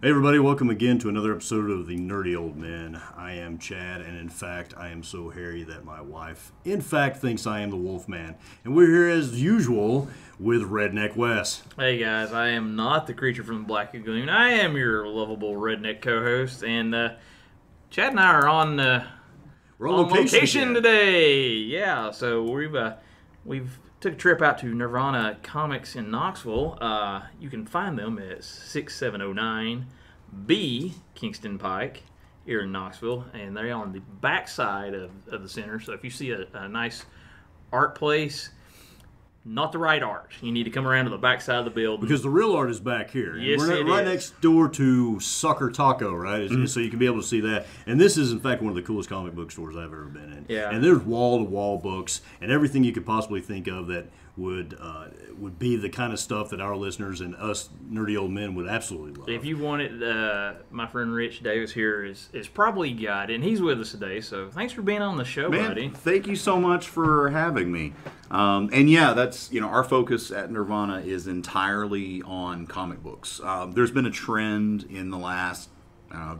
Hey everybody, welcome again to another episode of The Nerdy Old Men. I am Chad, and in fact, I am so hairy that my wife, in fact, thinks I am the Wolfman. And we're here as usual with Redneck Wes. Hey guys, I am not the creature from the Black Lagoon. I am your lovable redneck co-host, and Chad and I are on We're on location today. Yeah, so we've took a trip out to Nirvana Comics in Knoxville. You can find them at 6709 B Kingston Pike here in Knoxville, and they're on the back side of the center. So if you see a nice art place, not the right art, you need to come around to the back side of the building. Because the real art is back here. Yes, We're right next door to Sucker Taco, right? So you can be able to see that. And this is, in fact, one of the coolest comic book stores I've ever been in. Yeah. And there's wall-to-wall books and everything you could possibly think of that would be the kind of stuff that our listeners and us nerdy old men would absolutely love. If you want it, my friend Rich Davis here is probably got it, and he's with us today. So thanks for being on the show, buddy. Thank you so much for having me. And yeah, that's our focus at Nirvana is entirely on comic books. There's been a trend in the last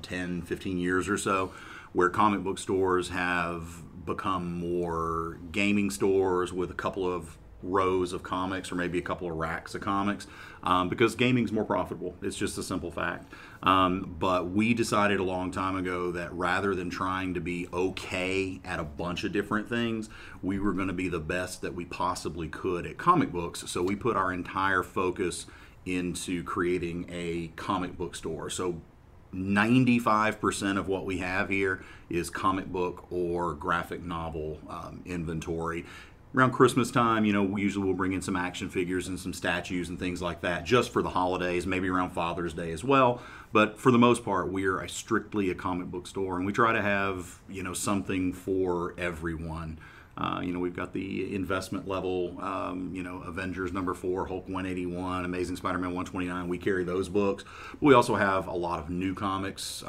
10, 15 years or so where comic book stores have become more gaming stores with a couple of rows of comics or maybe a couple of racks of comics because gaming's more profitable. It's just a simple fact. But we decided a long time ago that rather than trying to be okay at a bunch of different things, we were going to be the best that we possibly could at comic books. So we put our entire focus into creating a comic book store. So 95% of what we have here is comic book or graphic novel inventory. Around Christmas time, we usually will bring in some action figures and some statues and things like that just for the holidays, maybe around Father's Day as well. But for the most part, we're strictly a comic book store, and we try to have, something for everyone. We've got the investment level, Avengers #4, Hulk 181, Amazing Spider-Man 129. We carry those books. We also have a lot of new comics.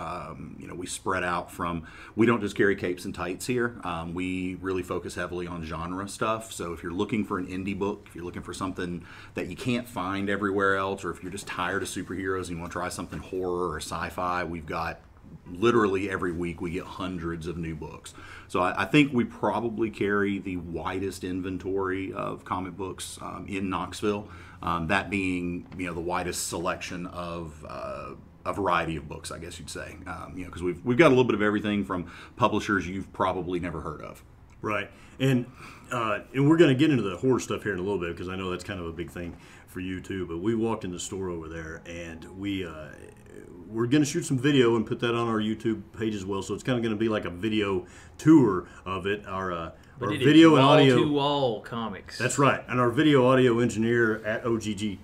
We spread out from, we don't just carry capes and tights here. We really focus heavily on genre stuff. So if you're looking for an indie book, if you're looking for something that you can't find everywhere else, or if you're just tired of superheroes and you want to try something horror or sci-fi, we've got literally every week we get hundreds of new books. So I think we probably carry the widest inventory of comic books in Knoxville, that being the widest selection of a variety of books, I guess you'd say, because we've got a little bit of everything from publishers you've probably never heard of. Right. And we're going to get into the horror stuff here in a little bit because I know that's kind of a big thing for you too. But we walked in the store over there and we're going to shoot some video and put that on our YouTube page as well. So it's kind of going to be like a video tour of it. Our video and audio wall-to-wall comics. That's right. And our video audio engineer at OGG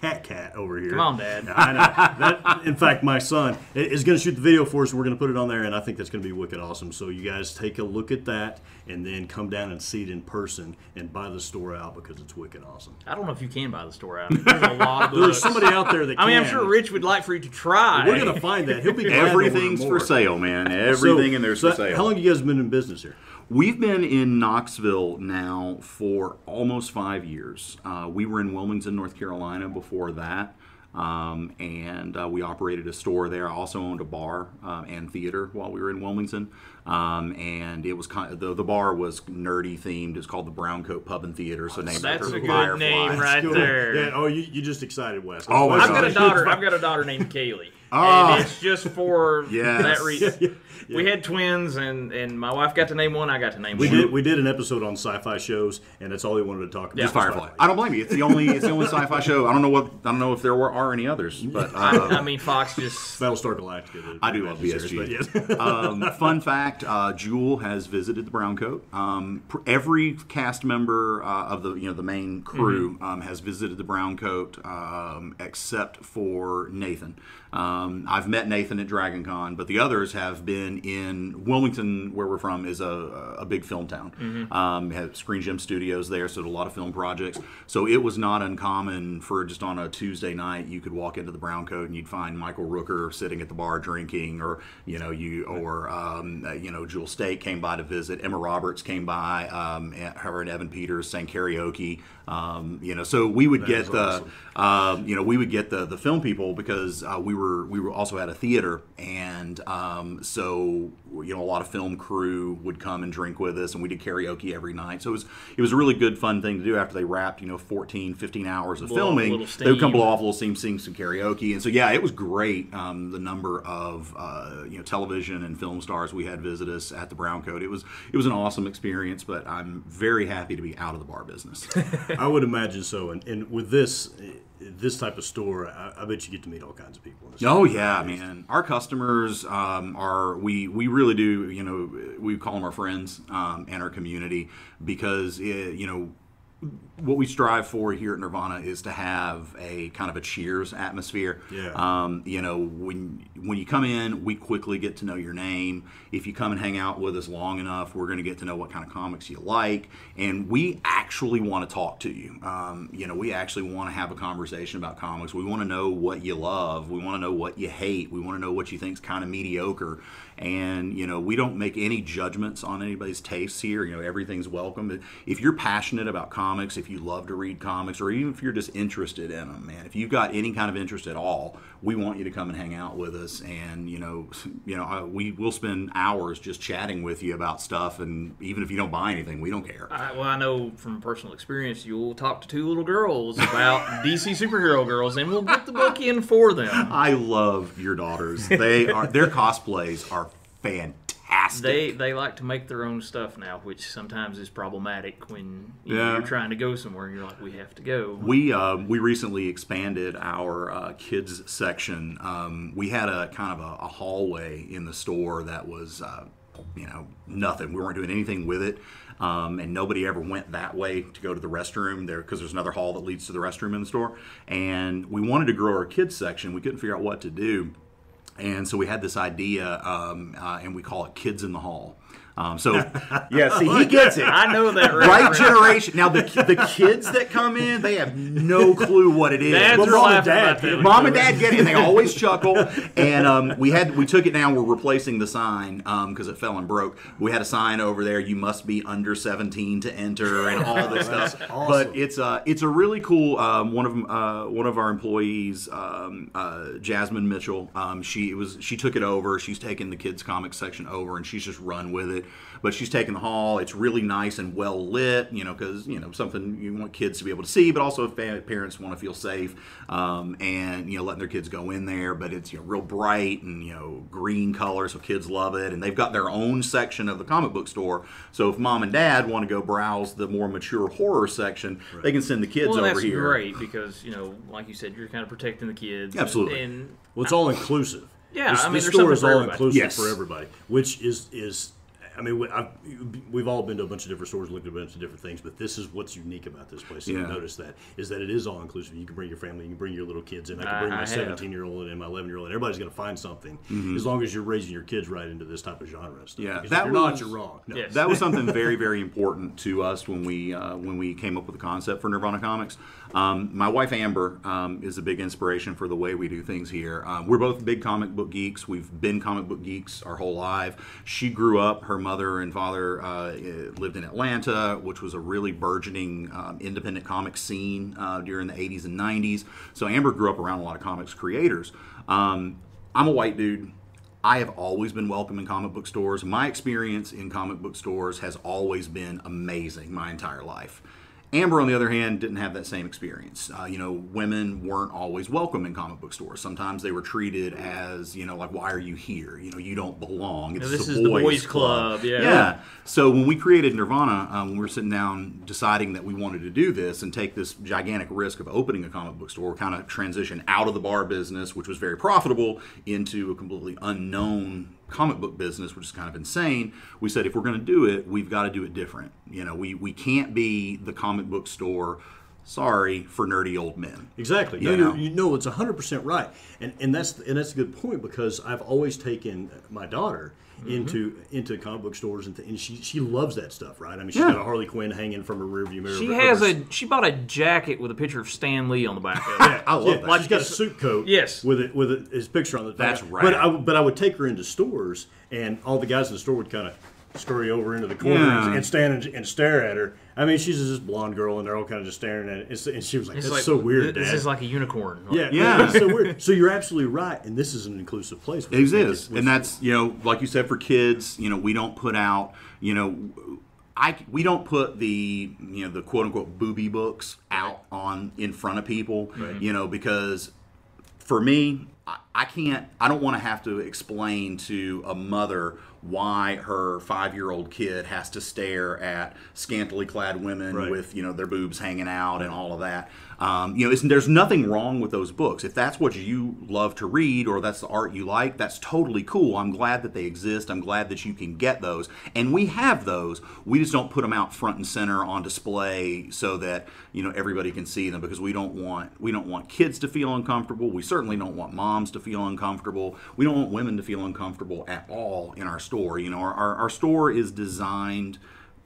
Cat over here. Come on, Dad. I know. In fact, my son is going to shoot the video for us. We're going to put it on there, and I think that's going to be wicked awesome. So you guys take a look at that, and then come down and see it in person and buy the store out because it's wicked awesome. I don't know if you can buy the store out. There's a lot of books. There's somebody out there that can. I'm sure Rich would like for you to try. We're going to find that. He'll be glad Everything's for sale, man. Everything in there's for sale. How long have you guys been in business here? We've been in Knoxville now for almost 5 years. We were in Wilmington, North Carolina before that, and we operated a store there. I also owned a bar and theater while we were in Wilmington, and it was the bar was nerdy themed. It's called the Brown Coat Pub and Theater. So named that's after a good Firefly. name right there. Yeah. Oh, you just excited, Wes. Oh, I've got a daughter named Kaylee. And it's just for that reason. Yeah. We had twins, and my wife got to name one. I got to name one. We did an episode on sci-fi shows, and that's all we wanted to talk about. Just Firefly. I don't blame you. It's the only sci-fi show. I don't know if there are any others, but I mean Fox just Battlestar Galactica. I do love BSG. Yes. Fun fact: Jewel has visited the Brown Coat. Every cast member of the main crew has visited the Brown Coat, except for Nathan. I've met Nathan at Dragon Con, but the others have been in Wilmington, where we're from, is a big film town. Have Screen Gem Studios there, so did a lot of film projects. So it was not uncommon for just on a Tuesday night, you could walk into the Brown Coat and you'd find Michael Rooker sitting at the bar drinking, or Jewel State came by to visit. Emma Roberts came by. Her and Evan Peters sang karaoke. So we would get the film people, because we were also at a theater, and so a lot of film crew would come and drink with us, and we did karaoke every night. So it was a really good fun thing to do after they wrapped 14, 15 hours of filming. They would come blow off a little steam, sing some karaoke, and so it was great. The number of television and film stars we had visit us at the Brown Coat. It was an awesome experience, but I'm very happy to be out of the bar business. I would imagine so, and with this type of store, I bet you get to meet all kinds of people. Oh yeah, man! Our customers we really do. We call them our friends and our community, because what we strive for here at Nirvana is to have a kind of a cheers atmosphere. Yeah. When you come in, we quickly get to know your name. If you come and hang out with us long enough, we're going to get to know what kind of comics you like, and we actually want to talk to you. We actually want to have a conversation about comics. We want to know what you love. We want to know what you hate. We want to know what you think's kind of mediocre. And we don't make any judgments on anybody's tastes here. Everything's welcome. If you're passionate about comics, if you love to read comics, or even if you're just interested in them, man, if you've got any kind of interest at all, we want you to come and hang out with us. And we will spend hours just chatting with you about stuff. And even if you don't buy anything, we don't care. I know from personal experience, you'll talk to two little girls about DC superhero girls, and we'll get the book in for them. I love your daughters. Their cosplays are fantastic. They like to make their own stuff now, which sometimes is problematic when you're trying to go somewhere and you're like, we have to go. We recently expanded our kids section. We had a kind of a hallway in the store that was nothing. We weren't doing anything with it. And nobody ever went that way to go to the restroom there, because there's another hall that leads to the restroom in the store. And we wanted to grow our kids section. We couldn't figure out what to do. And so we had this idea, and we call it Kids in the Hall. Yeah, see, he gets it. I know that right generation. Now, the kids that come in, they have no clue what it is. Dads are laughing. Mom and Dad get it, and they always chuckle. And we took it down. We're replacing the sign because it fell and broke. We had a sign over there: "You must be under 17 to enter," and all this stuff. Awesome. But it's a really cool. One of our employees, Jasmine Mitchell. She took it over. She's taken the kids comics section over, and she's just run with it. But she's taken the hall. It's really nice and well lit, because something you want kids to be able to see, but also if parents want to feel safe, and letting their kids go in there. But it's real bright and green color, so kids love it. And they've got their own section of the comic book store. So if mom and dad want to go browse the more mature horror section, right, they can send the kids over that's here. Great, because like you said, you're kind of protecting the kids. Absolutely. And it's all inclusive. Yeah, this store is all inclusive yes. for everybody, which is. I mean, we've all been to a bunch of different stores, looked at a bunch of different things, but this is what's unique about this place. You notice that is that it is all inclusive. You can bring your family, you can bring your little kids in. I can bring my 17-year-old and my 11-year-old, and everybody's going to find something as long as you're raising your kids right into this type of genre stuff. Yeah, if you're not, you're wrong. No. Yes. That was something very, very important to us when we came up with the concept for Nirvana Comics. My wife Amber is a big inspiration for the way we do things here. We're both big comic book geeks. We've been comic book geeks our whole life. She grew up. Her mother and father lived in Atlanta, which was a really burgeoning independent comic scene during the 80s and 90s. So Amber grew up around a lot of comics creators. I'm a white dude. I have always been welcome in comic book stores. My experience in comic book stores has always been amazing my entire life. Amber, on the other hand, didn't have that same experience. Women weren't always welcome in comic book stores. Sometimes they were treated as, like, why are you here? You don't belong. This is the boys' club. Yeah. So when we created Nirvana, when we were sitting down deciding that we wanted to do this and take this gigantic risk of opening a comic book store, kind of transition out of the bar business, which was very profitable, into a completely unknown comic book business, which is kind of insane. We said, if we're going to do it, we've got to do it different. We can't be the comic book store sorry for nerdy old men. Exactly. No, you know, it's 100% right, and that's a good point, because I've always taken my daughter into comic book stores, and she loves that stuff, right? I mean, she's got a Harley Quinn hanging from her rearview mirror. She bought a jacket with a picture of Stan Lee on the back of it. I love that. She's got a suit coat, with his picture on the top. That's right. But I would take her into stores, and all the guys in the store would kind of scurry over into the corner and stand and stare at her. I mean, she's this blonde girl, and they're all kind of just staring at it. And she was like, "That's so weird, Dad." This is like a unicorn. Yeah. It's so weird. So you're absolutely right, and this is an inclusive place. It is, and that's, like you said, for kids. We don't put out, we don't put the the quote unquote booby books out in front of people, right. Because for me, I don't want to have to explain to a mother why her 5-year-old kid has to stare at scantily clad women with their boobs hanging out and all of that. There's nothing wrong with those books. If that's what you love to read, or that's the art you like, that's totally cool. I'm glad that they exist. I'm glad that you can get those, and we have those. We just don't put them out front and center on display so that everybody can see them, because we don't want kids to feel uncomfortable. We certainly don't want moms to feel uncomfortable. We don't want women to feel uncomfortable at all in our store. Our store is designed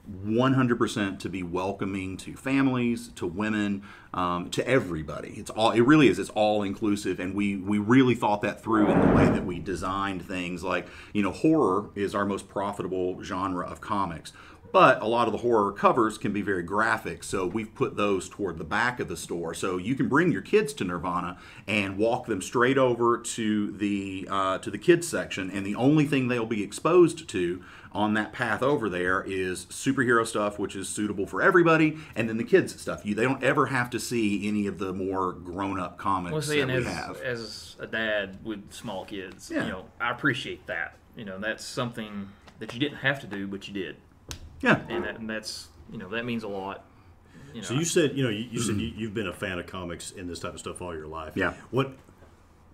100% to be welcoming to families, to women, to everybody. It really is. It's all inclusive, and we really thought that through in the way that we designed things. Like, horror is our most profitable genre of comics. But a lot of the horror covers can be very graphic, so we've put those toward the back of the store. So you can bring your kids to Nirvana and walk them straight over to the kids section, and the only thing they'll be exposed to on that path over there is superhero stuff, which is suitable for everybody, and then the kids stuff. They don't ever have to see any of the more grown-up comics that we have. As a dad with small kids, I appreciate that. That's something that you didn't have to do, but you did. Yeah, and that's that means a lot. So you said you've been a fan of comics and this type of stuff all your life. Yeah. What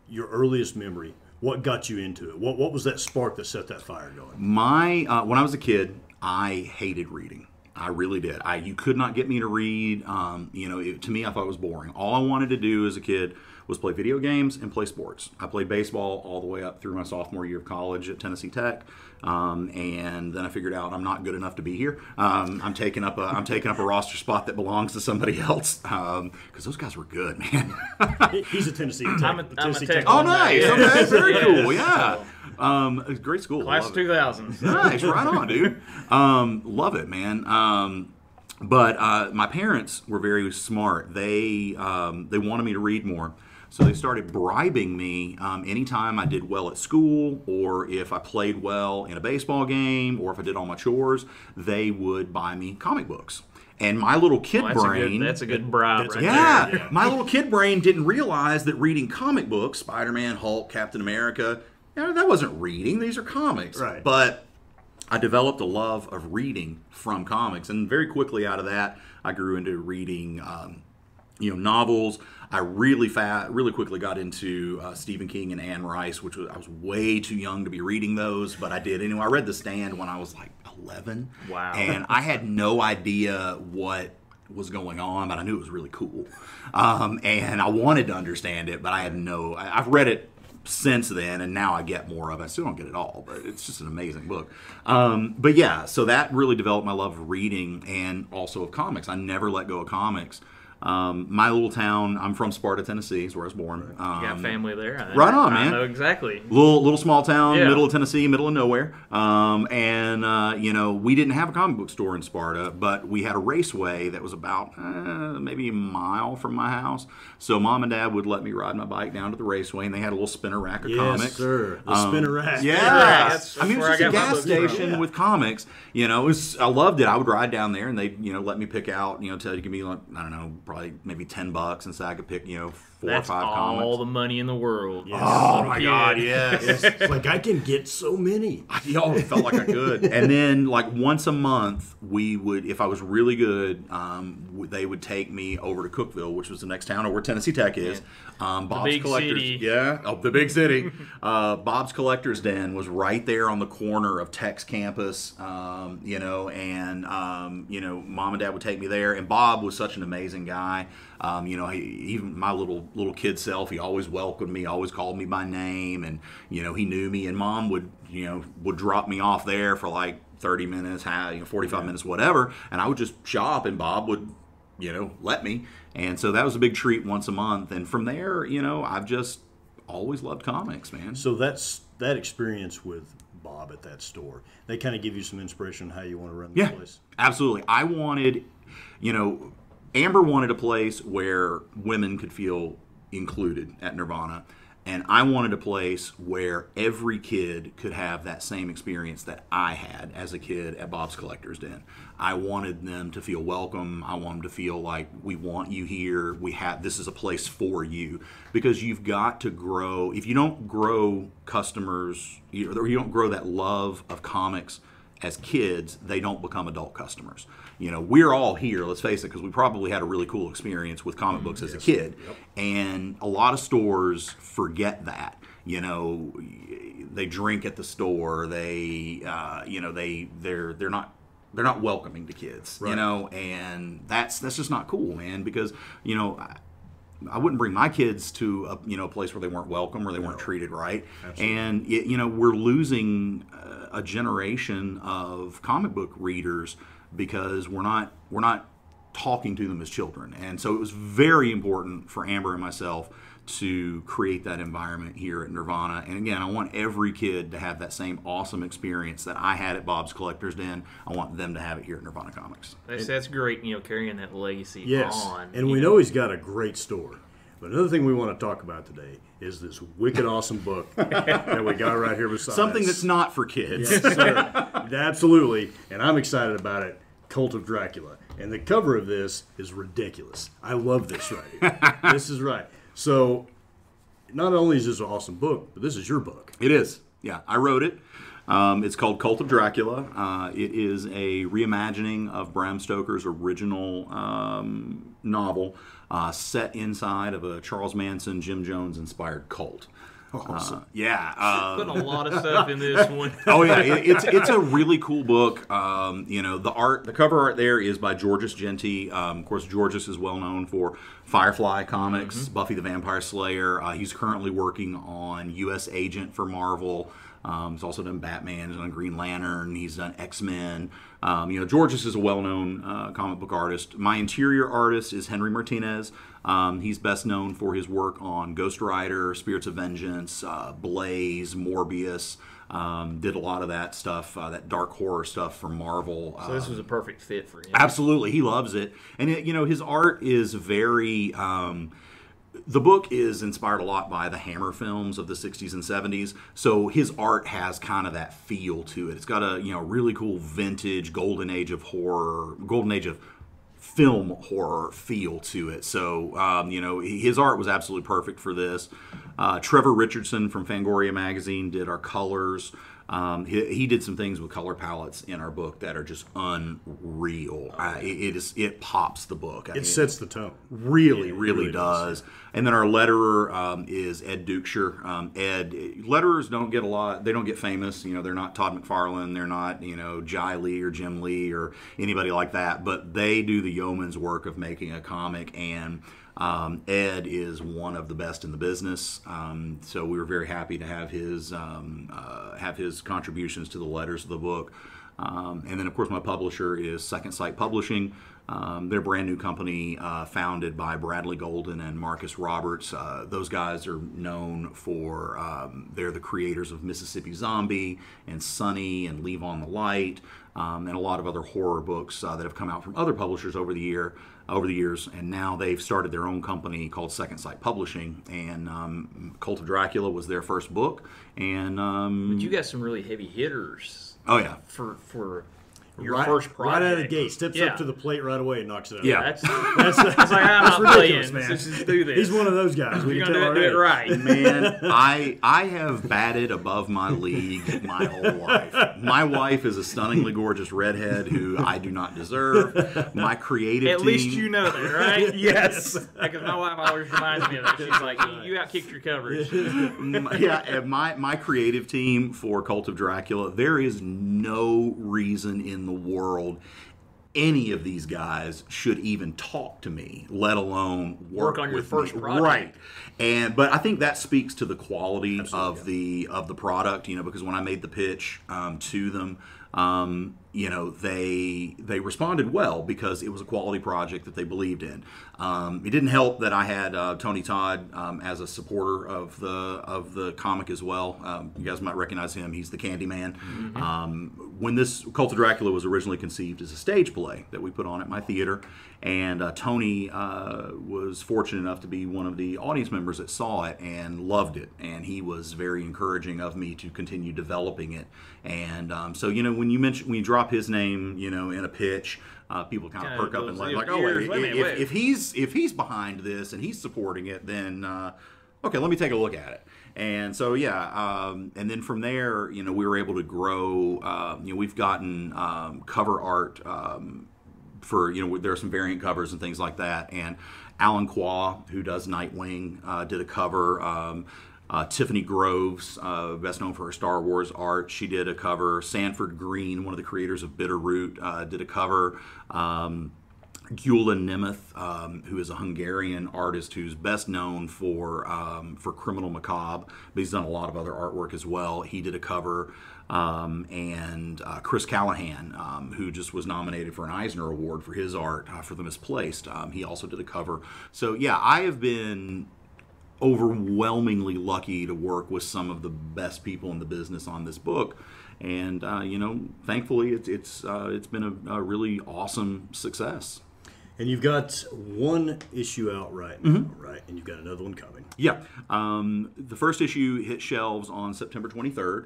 your earliest memory? What got you into it? What was that spark that set that fire going? When I was a kid, I hated reading. I really did. You could not get me to read. To me, I thought it was boring. All I wanted to do as a kid was play video games and play sports. I played baseball all the way up through my sophomore year of college at Tennessee Tech, and then I figured out I'm not good enough to be here. I'm taking up a roster spot that belongs to somebody else, because those guys were good, man. He's a Tennessee Tech. I'm a Tech. Oh, nice. Okay, very cool. Yeah. Great school. Class of 2000s. Nice, right on, dude. Love it, man. But my parents were very smart. They wanted me to read more. So they started bribing me anytime I did well at school, or if I played well in a baseball game, or if I did all my chores, they would buy me comic books. And my little kid brain... That's a good bribe right there. My little kid brain didn't realize that reading comic books, Spider-Man, Hulk, Captain America, that wasn't reading. These are comics. Right. But I developed a love of reading from comics. And very quickly out of that, I grew into reading novels. I really quickly got into Stephen King and Anne Rice, I was way too young to be reading those, but I did anyway. I read The Stand when I was like 11. Wow. And I had no idea what was going on, but I knew it was really cool. And I wanted to understand it, but I've read it since then, and now I get more of it. I still don't get it all, but it's just an amazing book. But yeah, so that really developed my love of reading and also of comics. I never let go of comics. My little town, I'm from Sparta, Tennessee, is where I was born. You got family there? Right on, man. I know exactly. Little small town, middle of Tennessee, middle of nowhere. We didn't have a comic book store in Sparta, but we had a raceway that was about maybe a mile from my house. So Mom and Dad would let me ride my bike down to the raceway, and they had a little spinner rack of comics. Yes, sir. The spinner rack. Yeah. That's it was just a gas station with comics. I loved it. I would ride down there, and they'd let me pick out, tell you, give me, like, I don't know, probably maybe $10, and so I could pick, 4 or 5 comics. All the money in the world. Yes. Oh my God, yes. It's like I can get so many. It felt like I could. And then, like, once a month, we would, if I was really good, they would take me over to Cookeville, which was the next town where Tennessee Tech is. Bob's big Collectors. city. Yeah, the big city. Bob's Collectors Den was right there on the corner of Tech's campus, Mom and Dad would take me there. And Bob was such an amazing guy. guy. You know, even my little kid self, he always welcomed me, always called me by name, and you know, he knew me. And Mom would drop me off there for like 30 minutes, 45 minutes, whatever, and I would just shop, and Bob would, you know, let me. And so that was a big treat once a month. And from there, you know, I've just always loved comics, man. So that experience with Bob at that store, they kind of give you some inspiration on how you want to run the place? Absolutely. I wanted, you know, Amber wanted a place where women could feel included at Nirvana. And I wanted a place where every kid could have that same experience that I had as a kid at Bob's Collector's Den. I wanted them to feel welcome. I want them to feel like we want you here. This is a place for you, because you've got to grow. If you don't grow customers, or you don't grow that love of comics as kids, they don't become adult customers. You know, we're all here, let's face it, because we probably had a really cool experience with comic books as a kid. Yep. And a lot of stores forget that. You know, they drink at the store. They, you know, they're not welcoming to kids. Right. You know, and that's just not cool, man. Because, you know, I wouldn't bring my kids to a place where they weren't welcome or they weren't treated right. Absolutely. And you know, we're losing a generation of comic book readers because we're not talking to them as children. And so it was very important for Amber and myself to create that environment here at Nirvana. And again, I want every kid to have that same awesome experience that I had at Bob's Collector's Den. I want them to have it here at Nirvana Comics. That's great, you know, carrying that legacy on. And we know he's got a great store. But another thing we want to talk about today is this wicked awesome book that we got right here beside Something us. that's not for kids. Yes, sir. Absolutely. And I'm excited about it. Cult of Dracula. And the cover of this is ridiculous. I love this right here. This is right. So, not only is this an awesome book, but this is your book. It is. Yeah, I wrote it. It's called Cult of Dracula. It is a reimagining of Bram Stoker's original novel set inside of a Charles Manson, Jim Jones inspired cult. Awesome. Putting a lot of stuff in this one. Oh yeah, it's a really cool book. You know, the cover art there is by Georges Genty. Of course, Georges is well known for Firefly comics, Buffy the Vampire Slayer. He's currently working on U.S. Agent for Marvel. He's also done Batman. He's done Green Lantern. He's done X-Men. You know, Georges is a well-known comic book artist. My interior artist is Henry Martinez. He's best known for his work on Ghost Rider, Spirits of Vengeance, Blaze, Morbius. Did a lot of that stuff, that dark horror stuff for Marvel. So this was a perfect fit for him. Absolutely, he loves it. And you know, his art is very. The book is inspired a lot by the Hammer films of the 60s and 70s, so his art has kind of that feel to it. It's got a really cool vintage golden age of horror, golden age of film horror feel to it. So you know, his art was absolutely perfect for this. Trevor Richardson from Fangoria magazine did our colors. He did some things with color palettes in our book that are just unreal. It pops the book. It sets the tone. Really does. And then our letterer is Ed Dukeshire. Letterers don't get a lot. They don't get famous. You know, they're not Todd McFarlane. They're not Jai Lee or Jim Lee or anybody like that. But they do the yeoman's work of making a comic, and Ed is one of the best in the business, so we were very happy to have his contributions to the letters of the book. And then, of course, my publisher is Second Sight Publishing. They're a brand new company founded by Bradley Golden and Marcus Roberts. Those guys are known for, they're the creators of Mississippi Zombie and Sunny and Leave on the Light, and a lot of other horror books that have come out from other publishers over the years, and now they've started their own company called Second Sight Publishing, and Cult of Dracula was their first book, and but you got some really heavy hitters. Oh yeah, for your first project. Right out of the gate, steps up to the plate right away and knocks it out. Yeah, that's like, I'm not playing, man. Let's just do this. He's one of those guys. You're gonna do it right, man. I have batted above my league my whole life. My wife is a stunningly gorgeous redhead who I do not deserve. My creative team. At least you know that, right? Yes. Because my wife always reminds me of that. She's like, you outkicked your coverage. Yeah, my creative team for Cult of Dracula, there is no reason in the world any of these guys should even talk to me, let alone work on your with first me. project. Right. But I think that speaks to the quality of the product, because when I made the pitch to them, they responded well because it was a quality project that they believed in. It didn't help that I had Tony Todd as a supporter of the comic as well. You guys might recognize him. He's the Candyman. When this Cult of Dracula was originally conceived as a stage play that we put on at my theater, and Tony was fortunate enough to be one of the audience members that saw it and loved it, and he was very encouraging of me to continue developing it. And so when you drop his name, in a pitch, people kind of perk up and like, oh wait, if he's behind this and he's supporting it, then okay, let me take a look at it. And so and then from there, we were able to grow. We've gotten cover art for there are some variant covers and things like that. And Alan Qua, who does Nightwing, did a cover. Tiffany Groves, best known for her Star Wars art, she did a cover. Sanford Green, one of the creators of Bitterroot, did a cover. Gyula Nemeth, who is a Hungarian artist who's best known for Criminal Macabre, but he's done a lot of other artwork as well. He did a cover. And Chris Callahan, who just was nominated for an Eisner Award for his art for The Misplaced, he also did a cover. So yeah, I have been overwhelmingly lucky to work with some of the best people in the business on this book, and thankfully it's been a really awesome success. And you've got one issue out right now, right? And you've got another one coming. Yeah, the first issue hit shelves on September 23rd.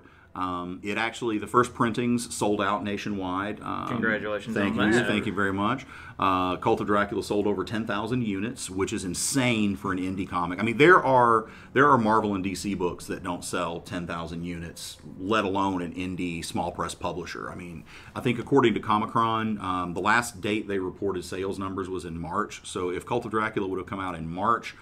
It actually, the first printings sold out nationwide. Congratulations thank on you, that. Thank you very much. Cult of Dracula sold over 10,000 units, which is insane for an indie comic. I mean, there are Marvel and DC books that don't sell 10,000 units, let alone an indie small press publisher. I mean, I think according to Comicron, the last date they reported sales numbers was in March. So if Cult of Dracula would have come out in March,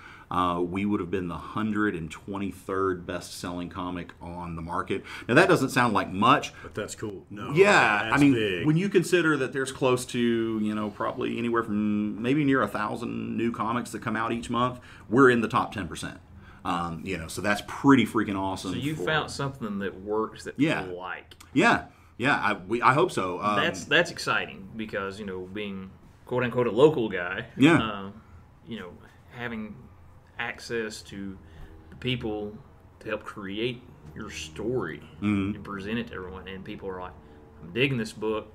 we would have been the 123rd best-selling comic on the market. Now, that doesn't sound like much. But that's cool. No, yeah, that's big. When you consider that there's close to, probably anywhere from maybe near 1,000 new comics that come out each month, we're in the top 10%. So that's pretty freaking awesome. So you found something that works that people like. Yeah, I hope so. That's exciting because, being quote-unquote a local guy, having access to the people to help create your story and present it to everyone, and people are like, I'm digging this book,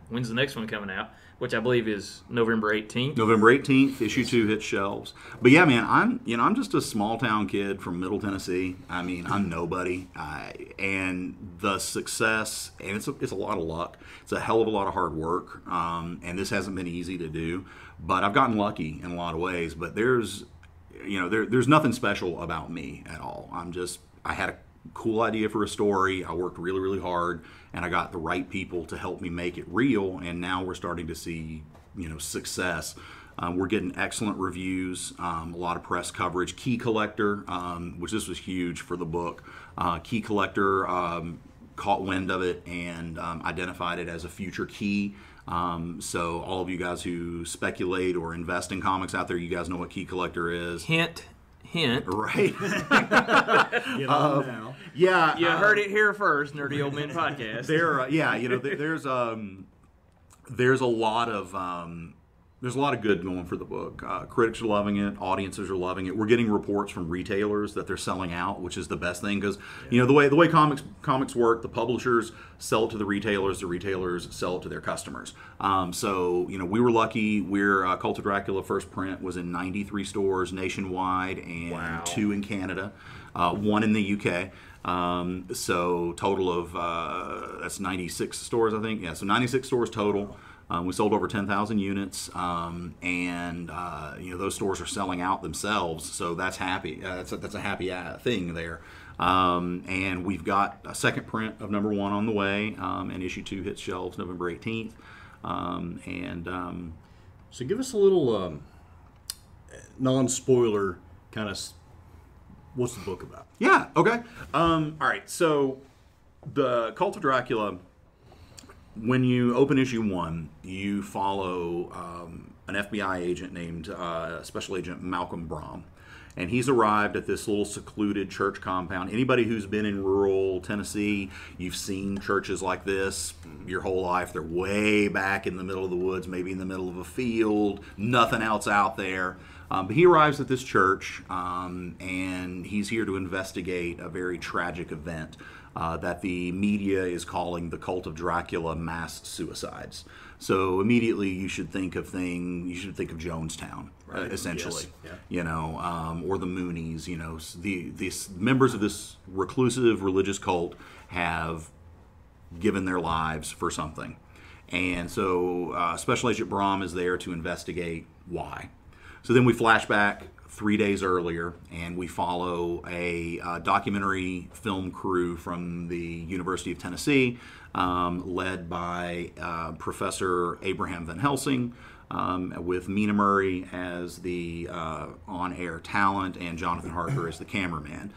when's the next one coming out, which I believe is November 18th. November 18th, issue 2 hits shelves. But yeah, man, I'm just a small town kid from Middle Tennessee. I mean, I'm nobody, and the success, and it's a lot of luck. It's a hell of a lot of hard work, and this hasn't been easy to do, but I've gotten lucky in a lot of ways. But there's nothing special about me at all. I had a cool idea for a story. I worked really, really hard, and I got the right people to help me make it real. And now we're starting to see, success. We're getting excellent reviews, a lot of press coverage. Key Collector, which this was huge for the book. Key Collector caught wind of it and identified it as a future key. So all of you guys who speculate or invest in comics out there, you guys know what Key Collector is. Hint. Right. Get on now. Yeah. You heard it here first, Nerdy Old Men Podcast. There's a lot of there's a lot of good going for the book. Critics are loving it. Audiences are loving it. We're getting reports from retailers that they're selling out, which is the best thing because the way comics work, the publishers sell it to the retailers sell it to their customers. So we were lucky. Cult of Dracula first print was in 93 stores nationwide and 2 in Canada, 1 in the UK. So total of that's 96 stores, I think. Yeah, so 96 stores total. We sold over 10,000 units, and those stores are selling out themselves, so that's happy. That's a happy thing there. And we've got a second print of number 1 on the way, and issue 2 hits shelves November 18th. So give us a little non-spoiler kind of. What's the book about? Yeah. Okay. All right. So the Cult of Dracula when you open issue 1, you follow an FBI agent named Special Agent Malcolm Brom. And he's arrived at this little secluded church compound. Anybody who's been in rural Tennessee, you've seen churches like this your whole life. They're way back in the middle of the woods, maybe in the middle of a field, nothing else out there. But he arrives at this church, and he's here to investigate a very tragic event that the media is calling the cult of Dracula mass suicides. So immediately you should think of Jonestown, Right. essentially, Yes. Yeah. Or the Moonies. These members of this reclusive religious cult have given their lives for something, and so Special Agent Brom is there to investigate why. So then we flash back 3 days earlier, and we follow a documentary film crew from the University of Tennessee, led by Professor Abraham Van Helsing, with Mina Murray as the on-air talent and Jonathan Harker as the cameraman.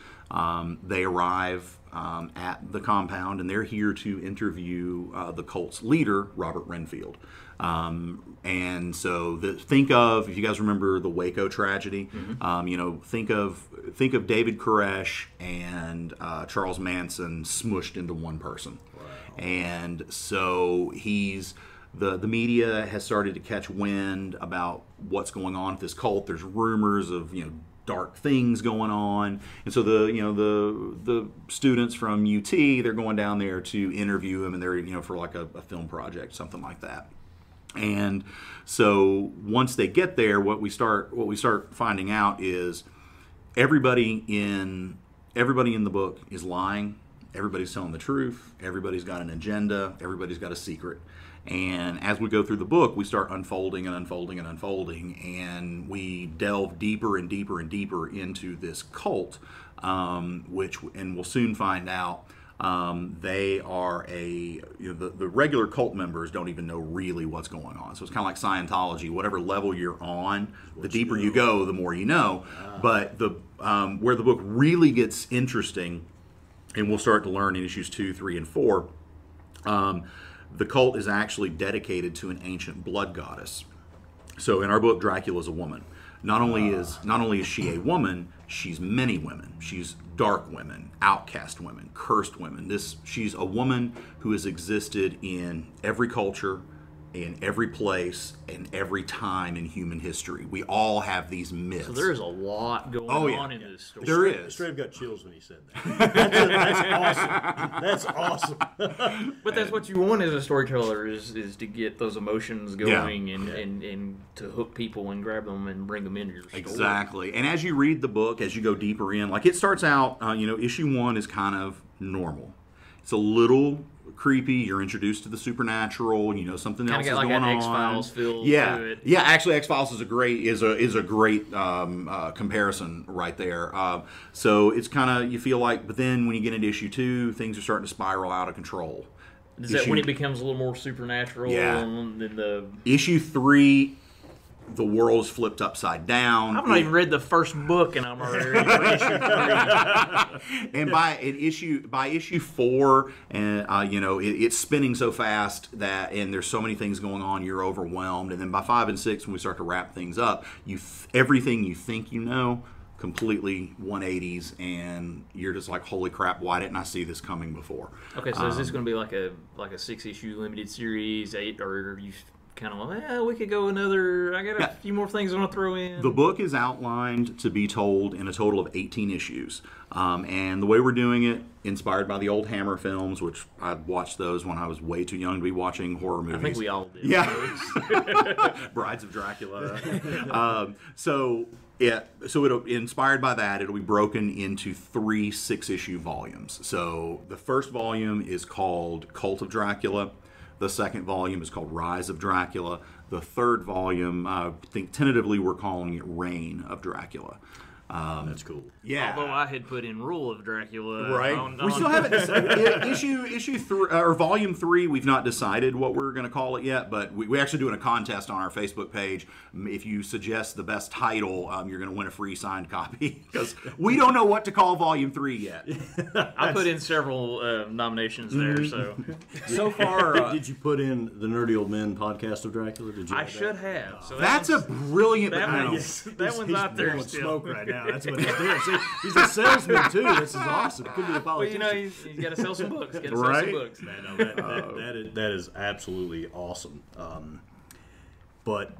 They arrive at the compound, and they're here to interview the cult's leader, Robert Renfield. And so think of, if you guys remember the Waco tragedy, think of David Koresh and Charles Manson smushed into one person. Wow. And so the media has started to catch wind about what's going on with this cult. There's rumors of dark things going on, and so the students from UT, they're going down there to interview him, and they're for like a film project, something like that. And so once they get there, what we start finding out is everybody in the book is lying. Everybody's telling the truth. Everybody's got an agenda. Everybody's got a secret. And as we go through the book, we start unfolding and unfolding and unfolding, and we delve deeper and deeper and deeper into this cult, and we'll soon find out they are the regular cult members don't even know really what's going on. So it's kind of like Scientology. Whatever level you're on, the deeper you go, the more you know. But where the book really gets interesting, and we'll start to learn in issues 2, 3, and 4, the cult is actually dedicated to an ancient blood goddess. So in our book, Dracula is a woman. Not only is she a woman, she's many women. She's dark women, outcast women, cursed women. She's a woman who has existed in every culture, in every place, and every time in human history. We all have these myths. So there's a lot going on in this story. There is. Straight up got chills when he said that. That's awesome. But that's what you want as a storyteller is to get those emotions going and to hook people and grab them and bring them into your story. Exactly. And as you read the book, as you go deeper in, like it starts out, issue 1 is kind of normal. It's a little creepy. You're introduced to the supernatural. Something else is going on. Kind of like an X-Files feel to it. Yeah. Actually, X-Files is a great comparison right there. So it's kind of, you feel like, but then when you get into issue 2, things are starting to spiral out of control. Is that when it becomes a little more supernatural? Yeah. Than Issue 3, the world's flipped upside down. I've not even read the first book, and I'm already ready for issue 3. And by issue 4, and it's spinning so fast and there's so many things going on, you're overwhelmed. And then by 5 and 6, when we start to wrap things up, everything you think completely 180s, and you're just like, holy crap, why didn't I see this coming before? Okay, so is this going to be like a 6-issue limited series, 8, or are you kind of like, we could go another, I got a few more things I want to throw in? The book is outlined to be told in a total of 18 issues. And the way we're doing it, inspired by the old Hammer films, which I watched those when I was way too young to be watching horror movies. I think we all did. Yeah. Brides of Dracula. So it'll, inspired by that, it'll be broken into 3 6-issue volumes. So the first volume is called Cult of Dracula. The second volume is called Rise of Dracula. The third volume, I think tentatively we're calling it Reign of Dracula. That's cool. Yeah. Although I had put in Rule of Dracula. Right. We still haven't decided. issue 3 or volume 3. We've not decided what we're going to call it yet, but we're actually doing a contest on our Facebook page. If you suggest the best title, you're going to win a free signed copy because we don't know what to call volume 3 yet. I put in several nominations there. So far, did you put in the Nerdy Old Men podcast of Dracula? Did you? I should have. So that's a brilliant. that one's He's out there blowing still. smoke right now. That's what he's doing. See, he's a salesman too. This is awesome. Could be a Well, you politician. know, he's got to sell some books. Got to sell Right? some books. Man, no, that is absolutely awesome. But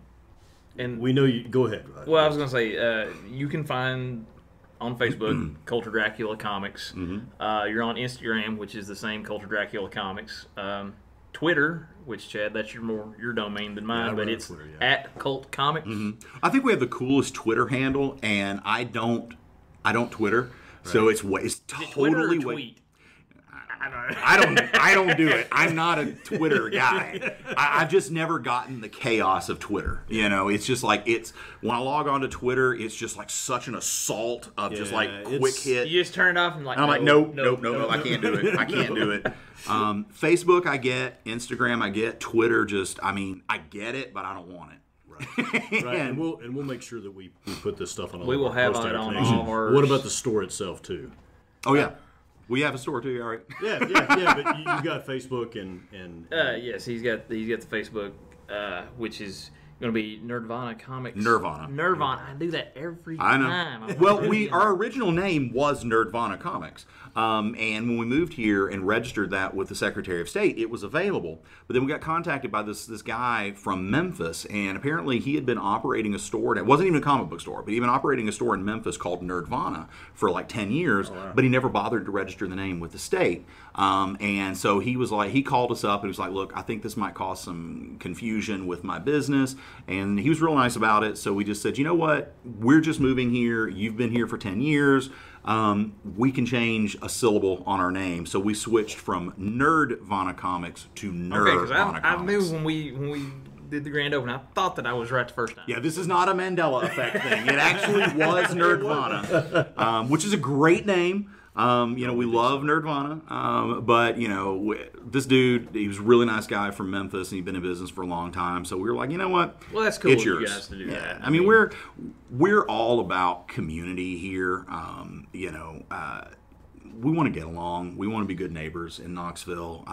And we know you. Go ahead. well, I was going to say, you can find on Facebook Culture Dracula Comics. You're on Instagram, which is the same Culture Dracula Comics. Twitter, which Chad, that's your domain than mine, I but run it's Twitter, yeah. at Cult Comics. I think we have the coolest Twitter handle, and I don't Twitter, so it's Twitter or totally tweet. I don't do it. I'm not a Twitter guy. I've just never gotten the chaos of Twitter. You know, it's just like when I log on to Twitter, it's just like such an assault of just like quick hit. You just turn it off and like, And I'm like, nope, I can't do it. I can't do it. Facebook, I get. Instagram, I get. Twitter, I get it, but I don't want it. Right, and we'll make sure that we put this stuff on. All We of will our have posting it on information. all of our- What about the store itself too? Oh yeah, we have a store too. All right. Yeah. But you got Facebook and yes, he's got the Facebook, which is going to be Nirvana Comics. Nirvana. I do that every I know. time. Well, our original name was Nirvana Comics, and when we moved here and registered that with the Secretary of State, it was available. But then we got contacted by this guy from Memphis, and apparently he had been operating a store. And it wasn't even a comic book store, but even operating a store in Memphis called Nirvana for like 10 years. Oh, wow. But he never bothered to register the name with the state. And so he called us up and he was like, "Look, I think this might cause some confusion with my business." And he was real nice about it. So we just said, you know what? We're just moving here. You've been here for 10 years. We can change a syllable on our name. So we switched from Nerdvana Comics to Nirvana Comics. I knew when we did the grand opening, I thought that I was right the first time. Yeah, this is not a Mandela effect thing. It actually was Nerdvana, which is a great name. We love Nerdvana, but this dude, he was a really nice guy from Memphis, and he'd been in business for a long time. So we were like, you know what? Well, that's cool. It's of you yours. guys to do that. I mean, we're all about community here. We want to get along. We want to be good neighbors in Knoxville.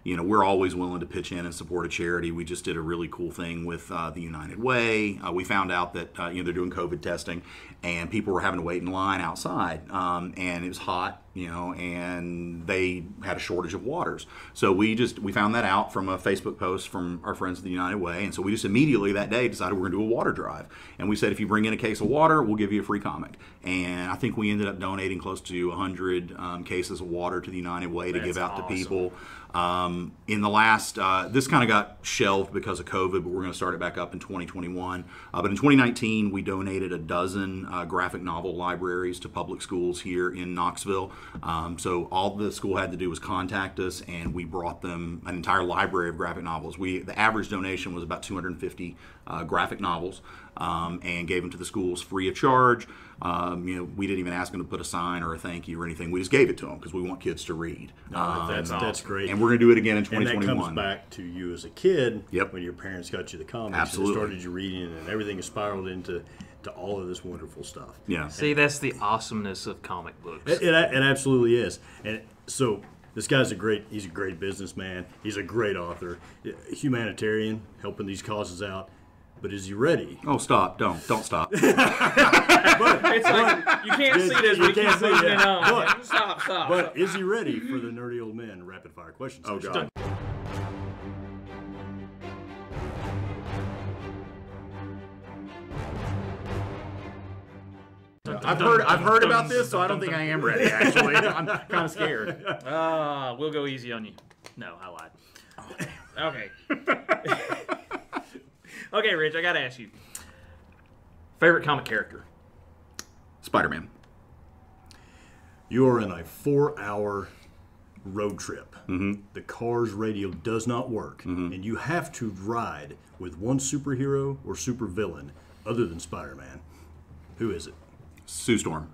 We're always willing to pitch in and support a charity. We just did a really cool thing with the United Way. We found out that they're doing COVID testing, and people were having to wait in line outside, and it was hot, and they had a shortage of waters. So we found that out from a Facebook post from our friends at the United Way, and so we just immediately that day decided we're going to do a water drive. And we said, if you bring in a case of water, we'll give you a free comic. And I think we ended up donating close to 100 cases of water to the United Way to give out to people. In the last, this kind of got shelved because of COVID, but we're going to start it back up in 2021. But in 2019, we donated a dozen graphic novel libraries to public schools here in Knoxville. So all the school had to do was contact us, and we brought them an entire library of graphic novels. The average donation was about 250 graphic novels, and gave them to the schools free of charge. We didn't even ask them to put a sign or a thank you or anything. We just gave it to them because we want kids to read. That's great. And we're going to do it again in 2021. And that comes back to you as a kid. Yep. When your parents got you the comics. Absolutely. And started you reading, and everything has spiraled into all of this wonderful stuff. Yeah. See, that's the awesomeness of comic books. It absolutely is. And so this guy's he's a great businessman. He's a great author, humanitarian, helping these causes out. But is he ready? Oh, stop. Don't stop. It's like, you can't see this, but you can't see it. Stop. But is he ready for the Nerdy Old Men rapid fire questions? Oh, God. I've heard about this, so I don't think I am ready, actually. I'm kind of scared. We'll go easy on you. No, I lied. Okay. Okay, Rich, I got to ask you. Favorite comic character? Spider-Man. You are in a 4-hour road trip. Mm-hmm. The car's radio does not work, and you have to ride with one superhero or supervillain other than Spider-Man. Who is it? Sue Storm.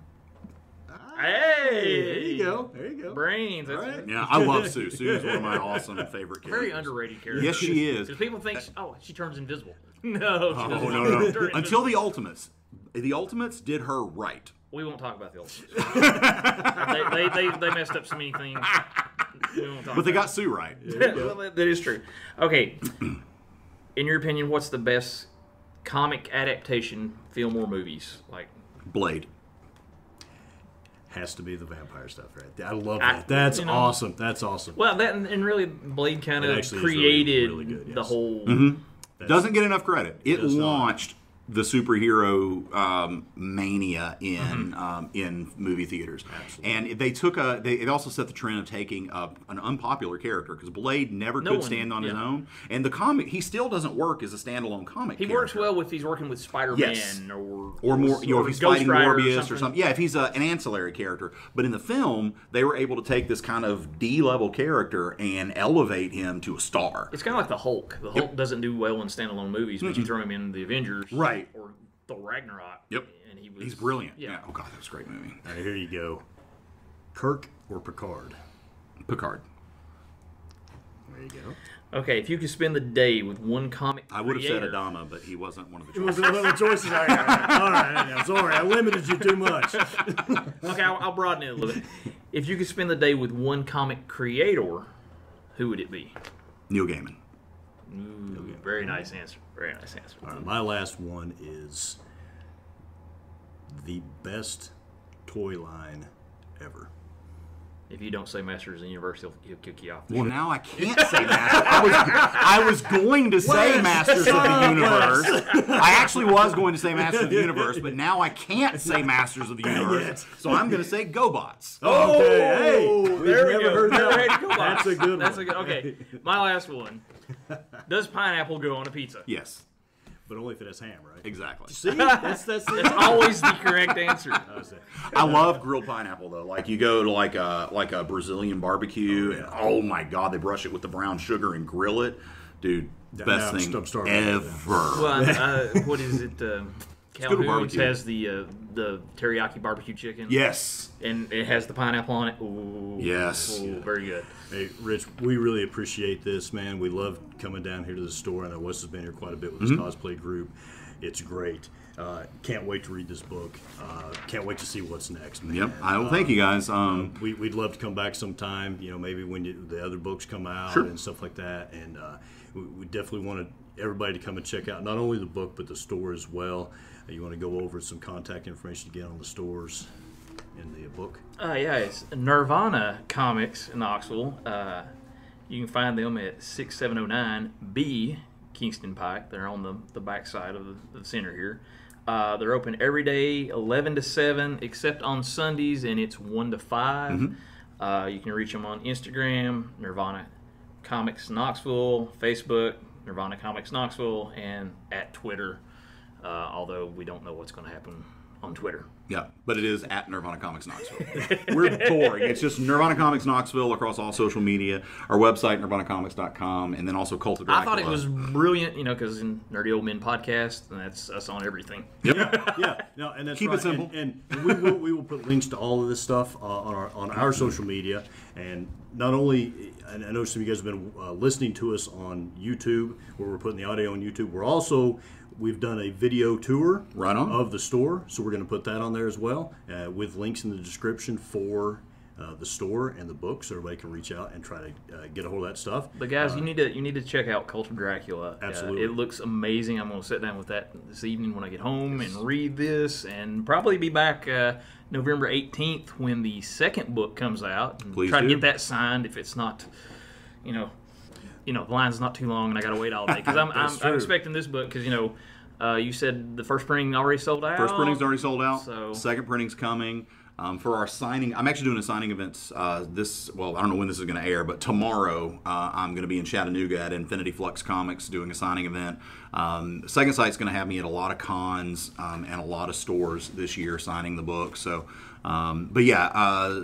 Hey, there you go. There you go. Brains. That's Right. Yeah, I love Sue. Sue is one of my awesome favorite characters. very underrated character. Yes, she is. Because people think, she turns invisible. No. Oh, no. Until the Ultimates. The Ultimates did her right. We won't talk about the Ultimates. they messed up so many things. We won't talk But they about got Sue right. well, that is true. Okay. In your opinion, what's the best comic adaptation, film, or movies? Like Blade. Has to be the vampire stuff, right? I love that. That's awesome. That's awesome. Well, that and really, Blade kind of actually is created really good, yes. the whole. Doesn't get enough credit. It does not. launched the superhero mania in movie theaters. Absolutely. And they took it also set the trend of taking an unpopular character, because Blade never could stand on his own. And the comic, he still doesn't work as a standalone comic He character. works well if he's working with Spider-Man Yes. or more, if he's Ghost fighting Rider Morbius or something. Yeah, if he's an ancillary character. But in the film, they were able to take this kind of D-level character and elevate him to a star. It's kind of like the Hulk. The Hulk doesn't do well in standalone movies, but you throw him in the Avengers, Right. or Thor Ragnarok. Yep. And He's brilliant. Yeah. Oh, God, that was a great movie. All right, here you go. Kirk or Picard? Picard. There you go. Okay, if you could spend the day with one comic I would have said creator- Adama, but he wasn't one of the It was choices. one of the choices. All right. I'm sorry. I limited you too much. Okay, I'll broaden it a little bit. If you could spend the day with one comic creator, who would it be? Neil Gaiman. Ooh, very nice answer. Very nice answer. All right, my last one is the best toy line ever. If you don't say Masters of the Universe, he'll kick you off. Well, now I can't say Masters. I was going to say Masters of the Universe. I actually was going to say Masters of the Universe, but now I can't say Masters of the Universe. So I'm going to say GoBots. Okay, hey, there we never go. heard Never that. had to go by. That's a good one. That's a good. Okay, my last one. Does pineapple go on a pizza? Yes, But only if it has ham, right? exactly. See, that's It's always the correct answer. I love grilled pineapple though. Like you go to like a Brazilian barbecue, and oh my God, they brush it with the brown sugar and grill it, dude. Now Best I'm thing starving. ever. Well, what is it? Calhoun's barbecue. has the teriyaki barbecue chicken. Yes. And it has the pineapple on it. Ooh. Yes. Ooh, very good. Hey, Rich, we really appreciate this, man. We love coming down here to the store. I know Wes has been here quite a bit with his cosplay group. It's great. Can't wait to read this book. Can't wait to see what's next, man. Yep. Thank you guys. We'd love to come back sometime, maybe when the other books come out Sure. and stuff like that. And we definitely wanted everybody to come and check out not only the book, but the store as well. You want to go over some contact information again on the stores in the book? Yeah, it's Nirvana Comics in Knoxville. You can find them at 6709 B Kingston Pike. They're on the back side of the center here. They're open every day, 11 to 7, except on Sundays, and it's 1 to 5. You can reach them on Instagram, Nirvana Comics Knoxville, Facebook, Nirvana Comics Knoxville, and at Twitter, although we don't know what's going to happen on Twitter. Yeah, but it is at Nirvana Comics Knoxville. We're boring. It's just Nirvana Comics Knoxville across all social media. Our website, nirvanacomics.com, and then also Cult of Dracula. I thought it was brilliant, because in Nerdy Old Men podcast, and that's us on everything. Yeah, no, and that's Keep it right. simple. And we will put links to all of this stuff on our social media. And not only, and I know some of you guys have been listening to us on YouTube, where we're putting the audio on YouTube. We've done a video tour Right on. of the store, so we're going to put that on there as well, with links in the description for the store and the book, so everybody can reach out and try to get a hold of that stuff. But guys, you need to check out Cult of Dracula. Absolutely. It looks amazing. I'm going to sit down with that this evening when I get home and read this, and probably be back November 18th when the second book comes out. And Please try to do. get that signed if it's not, the line's not too long and I got to wait all day. Because I'm expecting this book because, you said the first printing already sold out. First printing's already sold out. So- Second printing's coming. For our signing, I'm actually doing a signing event I don't know when this is going to air, but tomorrow I'm going to be in Chattanooga at Infinity Flux Comics doing a signing event. Second Sight's going to have me at a lot of cons and a lot of stores this year signing the book. So,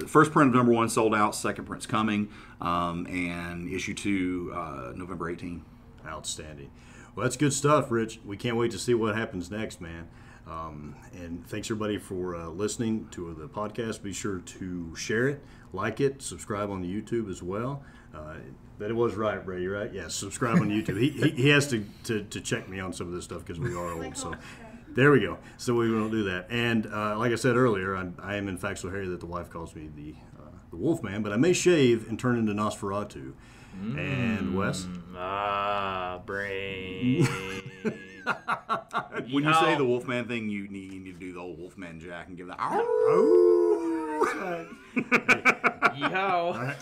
first print of number 1 sold out, second print's coming, and issue 2 November 18th. Outstanding. Well, that's good stuff, Rich. We can't wait to see what happens next, man. And thanks everybody for listening to the podcast. Be sure to share it, like it, subscribe on the YouTube as well. That it was right, Ray. You're right. Yeah, subscribe on YouTube. He has to check me on some of this stuff because we are old. So there we go. So we don't do that. And like I said earlier, I am in fact so hairy that the wife calls me the Wolfman. But I may shave and turn into Nosferatu. And Wes? Brain. When you say the Wolfman thing, you need to do the old Wolfman Jack and give that. Yeehaw.